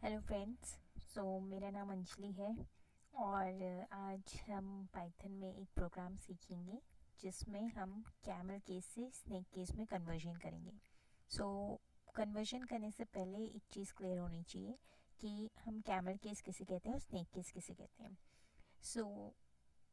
Hello friends. मेरा नाम अंजलि है और आज हम पाइथन में एक प्रोग्राम सीखेंगे जिसमें हम कैमल केस से स्नेक केस में कन्वर्जन करेंगे। सो कन्वर्जन करने से पहले एक चीज़ क्लियर होनी चाहिए कि हम कैमल केस किसे कहते हैं और स्नेक केस किसे कहते हैं। सो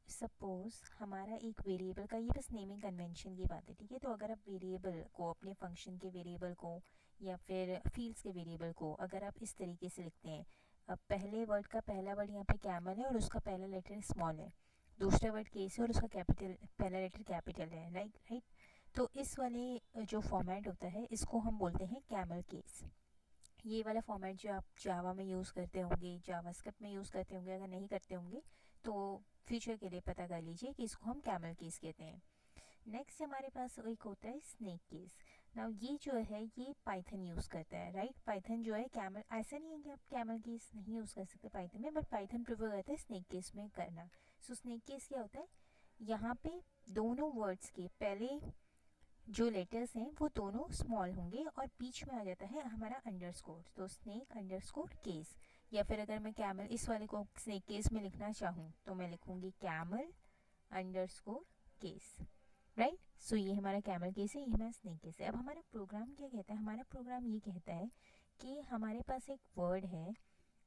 सपोज़ हमारा एक वेरिएबल का, ये बस नेमिंग कन्वेंशन की बात है, ठीक है। तो अगर आप वेरिएबल को, अपने फंक्शन के वेरिएबल को या फिर फील्ड्स के वेरिएबल को अगर आप इस तरीके से लिखते हैं, पहले वर्ड का पहला वर्ड यहाँ पे कैमल है और उसका पहला लेटर स्मॉल है, दूसरा वर्ड केस है और उसका कैपिटल, पहला लेटर कैपिटल है, राइट। तो इस वाले जो फॉर्मेट होता है इसको हम बोलते हैं कैमल केस। ये वाला फॉर्मेट जो आप जावा में यूज़ करते होंगे, जावास्क्रिप्ट में यूज़ करते होंगे, अगर नहीं करते होंगे तो फ्यूचर के लिए पता कर लीजिए कि इसको हम कैमल केस कहते हैं। नेक्स्ट हमारे पास एक होता है स्नेक केस। नाउ ये जो है ये पाइथन यूज़ करता है, राइट। पाइथन जो है कैमल, ऐसा नहीं है कि आप कैमल केस नहीं यूज़ कर सकते पाइथन में, बट पाइथन प्रेफर करता है स्नेक केस में करना। सो स्नेक केस क्या होता है, यहाँ पे दोनों वर्ड्स के पहले जो लेटर्स हैं वो दोनों स्मॉल होंगे और बीच में आ जाता है हमारा अंडरस्कोर, तो स्नेक अंडरस्कोर केस। या फिर अगर मैं कैमल इस वाले को स्नेक केस में लिखना चाहूँ तो मैं लिखूँगी कैमल अंडरस्कोर केस, राइट। सो ये हमारा कैमल केस है, ये हमारा स्नेक केस है। अब हमारा प्रोग्राम क्या कहता है, हमारा प्रोग्राम ये कहता है कि हमारे पास एक वर्ड है,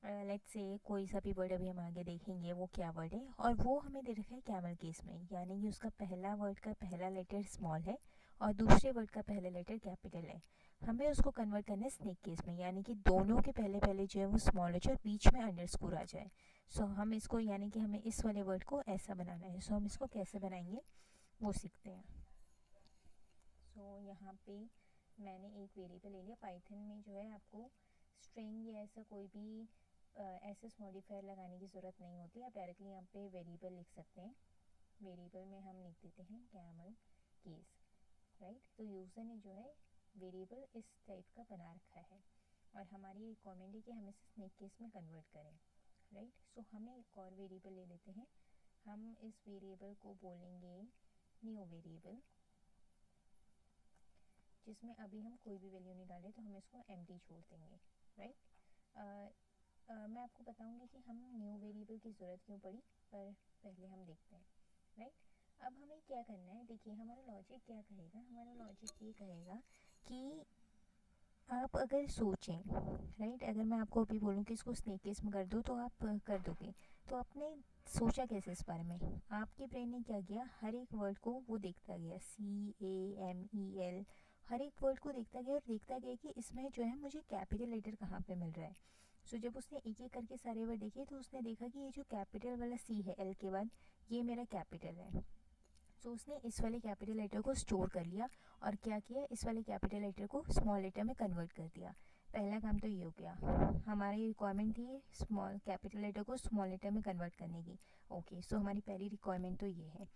लेट्स से कोई सा भी वर्ड अभी हम आगे देखेंगे वो क्या वर्ड है, और वो हमें दे रखा है कैमल केस में, यानी कि उसका पहला वर्ड का पहला लेटर स्मॉल है और दूसरे वर्ड का पहला लेटर कैपिटल है। हमें उसको कन्वर्ट करना है स्नेक केस में, यानी कि दोनों के पहले पहले जो है वो स्मॉल हो जाए और बीच में अंडरस्कोर आ जाए। सो हम इसको, यानी कि हमें इस वाले वर्ड को ऐसा बनाना है। सो हम इसको कैसे बनाएंगे वो सीखते हैं। यहाँ पे मैंने एक वेरिएबल ले लिया। पाइथन में जो है आपको स्ट्रिंग या ऐसा कोई भी एसएस मॉडिफायर लगाने की ज़रूरत नहीं होती, आप डायरेक्टली यहाँ पे वेरिएबल लिख सकते हैं। वेरिएबल में हम लिख देते हैं कैमल केस, राइट। तो यूज़र ने जो है वेरिएबल इस टाइप का बना रखा है और हमारी रिक्वायरमेंट है कि हम इसे स्नेक केस में कन्वर्ट करें, राइट। सो हमें एक और वेरिएबल ले लेते हैं। हम इस वेरिएबल को बोलेंगे न्यू वेरिएबल, जिसमें अभी हम कोई भी वैल्यू नहीं डालें, तो हम इसको एम्प्टी छोड़ देंगे, राइट। मैं आपको बताऊंगी कि हम न्यू वेरिएबल की ज़रूरत क्यों पड़ी, पर पहले हम देखते हैं, राइट। अब हमें क्या करना है, देखिए हमारा लॉजिक क्या कहेगा, हमारा लॉजिक ये कहेगा कि आप अगर सोचें, राइट, अगर मैं आपको अभी बोलूँ कि इसको स्नेक केस में कर दो तो आप कर दोगे। तो आपने सोचा कैसे इस बारे में, आपके ब्रेन ने क्या किया, हर एक वर्ड को वो देखता गया, CAMEL, हर एक वर्ड को देखता गया और देखता गया कि इसमें जो है मुझे कैपिटल लेटर कहाँ पे मिल रहा है। सो जब उसने एक एक करके सारे वर्ड देखे तो उसने देखा कि ये जो कैपिटल वाला C है L के बाद, ये मेरा कैपिटल है। सो उसने इस वाले कैपिटल लेटर को स्टोर कर लिया और क्या किया, इस वाले कैपिटल लेटर को स्मॉल लेटर में कन्वर्ट कर दिया। पहला काम तो ये हो गया, हमारी रिक्वायरमेंट थी स्मॉल कैपिटल लेटर को स्मॉल लेटर में कन्वर्ट करने की। ओके, सो हमारी पहली रिक्वायरमेंट तो ये है।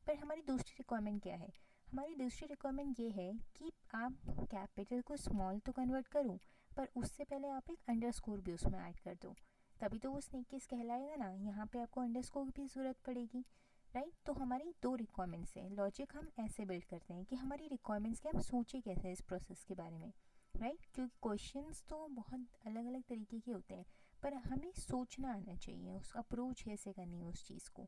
पर हमारी दूसरी रिक्वायरमेंट क्या है, हमारी दूसरी रिक्वायरमेंट ये है कि आप कैपिटल को स्मॉल तो कन्वर्ट करो, पर उससे पहले आप एक अंडरस्कोर भी उसमें ऐड कर दो, तभी तो वो स्नेक केस कहलाएगा ना। यहाँ पे आपको अंडरस्कोर की ज़रूरत पड़ेगी, राइट। तो हमारी दो रिक्वायरमेंट्स हैं। लॉजिक हम ऐसे बिल्ड करते हैं कि हमारी रिक्वायरमेंट्स के हम सोचे कैसे इस प्रोसेस के बारे में, राइट। क्योंकि क्वेश्चंस तो बहुत अलग अलग तरीके के होते हैं, पर हमें सोचना आना चाहिए, उस अप्रोच कैसे करनी है उस चीज़ को।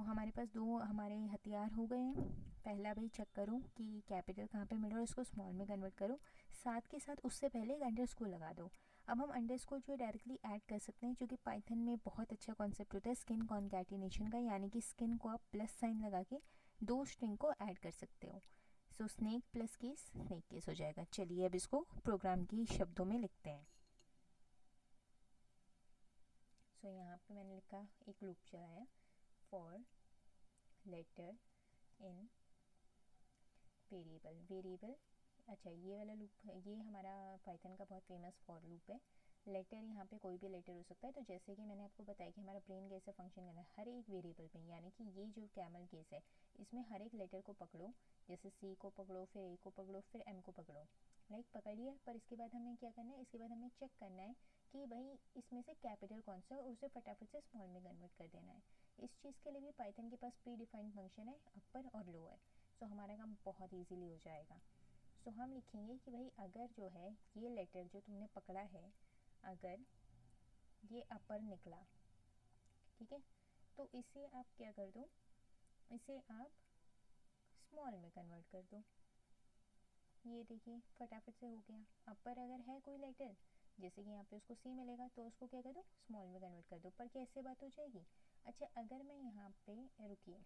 हमारे पास दो हमारे हथियार हो गए हैं। पहला भाई चेक करो कि कैपिटल कहाँ पे मिल रहा है, उसको स्मॉल में कन्वर्ट करो, साथ के साथ उससे पहले एक अंडरस्कोर लगा दो। अब हम अंडरस्कोर जो है डायरेक्टली ऐड कर सकते हैं, क्योंकि पाइथन में बहुत अच्छा कॉन्सेप्ट होता है स्किन कॉन्कैटिनेशन का, यानी कि स्किन को आप प्लस साइन लगा के दो स्ट्रिंग को ऐड कर सकते हो। Snake plus case snake case हो जाएगा। चलिए अब इसको प्रोग्राम की शब्दों में लिखते हैं। यहाँ पे मैंने लिखा, एक लूप चलाया, फॉर लेटर इन वेरिएबल। अच्छा, ये वाला लूप, ये हमारा पाइथन का बहुत फेमस फॉर लूप है। लेटर, यहाँ पे कोई भी लेटर हो सकता है। तो जैसे कि मैंने आपको बताया कि हमारा ब्रेन कैसे फंक्शन कर रहा है, हर एक वेरिएबल पे, यानी कि ये जो कैमल केस है इसमें हर एक लेटर को पकड़ो, जैसे C को पकड़ो, फिर A को पकड़ो, फिर M को पकड़ो, राइट, पकड़ लिया। पर इसके बाद हमें क्या करना है, इसके बाद हमें चेक करना है कि भाई इसमें से कैपिटल कौन सा है और उसे फटाफट से स्मॉल में कन्वर्ट कर देना है। इस चीज़ के लिए भी पाइथन के पास प्री डिफाइंड फंक्शन है, अपर और लोअर। हमारा काम बहुत ईजीली हो जाएगा। हम लिखेंगे कि भाई अगर जो है ये लेटर जो तुमने पकड़ा है, अगर ये अपर निकला, ठीक है। तो इसे आप क्या कर दो, इसे आप स्मॉल में कन्वर्ट कर दो। ये देखिए फटाफट से हो गया। अपर अगर है कोई लेटर, जैसे कि यहाँ पे उसको सी मिलेगा, तो उसको क्या कर दो, स्मॉल में कन्वर्ट कर दो। पर क्या इससे बात हो जाएगी? अच्छा, अगर मैं यहाँ पे, रुकिए,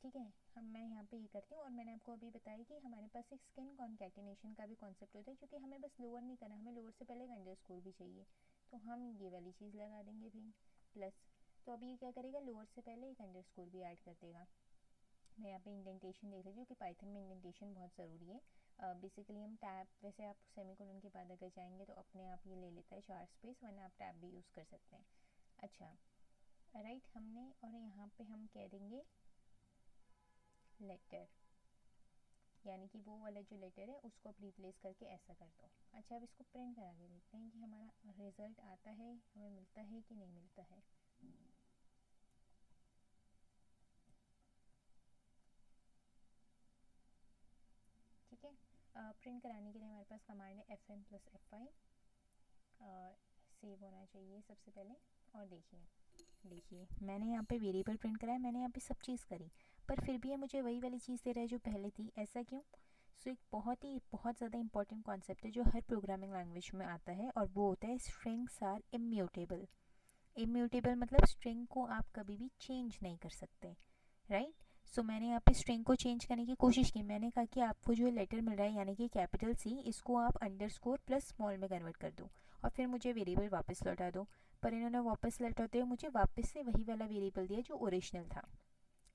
ठीक है, मैं यहाँ पे ये करती हूँ। और मैंने आपको अभी बताया कि हमारे पास एक स्किन कॉन्कैटिनेशन का भी कॉन्सेप्ट होता है, क्योंकि हमें बस लोअर नहीं करना, हमें लोअर से पहले एक अंडरस्कोर भी चाहिए। तो हम ये वाली चीज़ लगा देंगे भाई, प्लस। तो अभी ये क्या करेगा, लोअर से पहले एक अंडरस्कोर भी ऐड कर देगा। मैं यहाँ पे इंडेंटेशन देख लीजिए कि पाइथन में इंडेंटेशन बहुत ज़रूरी है। बेसिकली हम टैब, वैसे आप सेमीकोलन के बाद अगर जाएंगे तो अपने आप ये ले लेता है 4 स्पेस, वरना आप टैब भी यूज़ कर सकते हैं। अच्छा, राइट, हमने, और यहाँ पे हम कह देंगे लेटर, यानी कि वो वाला जो लेटर है उसको आप रिप्लेस करके ऐसा कर दो। अच्छा, अब इसको प्रिंट करा के देखते हैं कि हमारा रिजल्ट आता है, हमें मिलता है कि नहीं मिलता है। ठीक है, प्रिंट कराने के लिए हमारे पास कमांड है FN+F5, सेव होना चाहिए सबसे पहले। और देखिए मैंने यहाँ पे वेरिएबल प्रिंट कराया, मैंने यहाँ पे सब चीज़ करी, पर फिर भी ये मुझे वही वाली चीज़ दे रहा है जो पहले थी। ऐसा क्यों? सो एक बहुत ज़्यादा इंपॉर्टेंट कॉन्सेप्ट है जो हर प्रोग्रामिंग लैंग्वेज में आता है, और वो होता है स्ट्रिंग्स आर इम्यूटेबल। इम्यूटेबल मतलब स्ट्रिंग को आप कभी भी चेंज नहीं कर सकते, राइट। सो मैंने यहाँ पे स्ट्रिंग को चेंज करने की कोशिश की। मैंने कहा कि आपको जो लेटर मिल रहा है, यानी कि कैपिटल सी, इसको आप अंडरस्कोर प्लस स्मॉल में कन्वर्ट कर दो और फिर मुझे वेरिएबल वापस लौटा दो। पर इन्होंने वापस लौटाते हुए मुझे वापस से वही वाला वेरिएबल दिया जो ओरिजिनल था।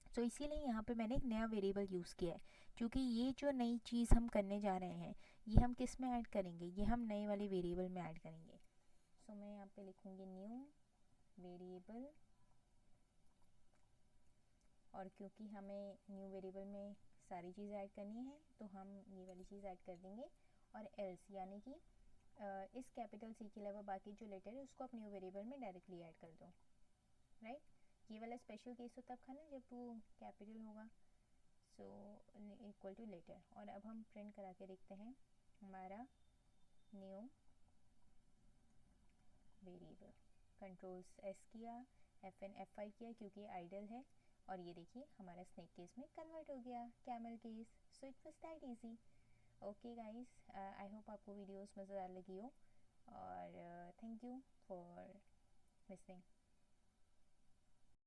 तो इसीलिए यहाँ पे मैंने एक नया वेरिएबल यूज़ किया है, क्योंकि ये जो नई चीज़ हम करने जा रहे हैं, ये हम किस में ऐड करेंगे, ये हम नए वाले वेरिएबल में ऐड करेंगे। सो मैं यहाँ पे लिखूँगी न्यू वेरिएबल, और क्योंकि हमें न्यू वेरिएबल में सारी चीज़ ऐड करनी है तो हम ये वाली चीज़ ऐड कर देंगे। और एल्स, यानी कि इस कैपिटल सी के अलावा बाकी जो लेटर है उसको आप न्यू वेरिएबल में डायरेक्टली ऐड कर दो, राइट। ये वाला स्पेशल केस तो तब था ना जब वो कैपिटल होगा, सो इक्वल टू लेटर। और अब हम प्रिंट करा के देखते हैं हमारा न्यू वेरिएबल। कंट्रोल S किया, FN F5 किया क्योंकि ये आइडल है, और ये देखिए हमारा स्नेक केस में कन्वर्ट हो गया camel case. So it was that easy. Okay guys, I hope आपको वीडियोस मज़ेदार लगी हो, और थैंक यू फॉर लिसनिंग।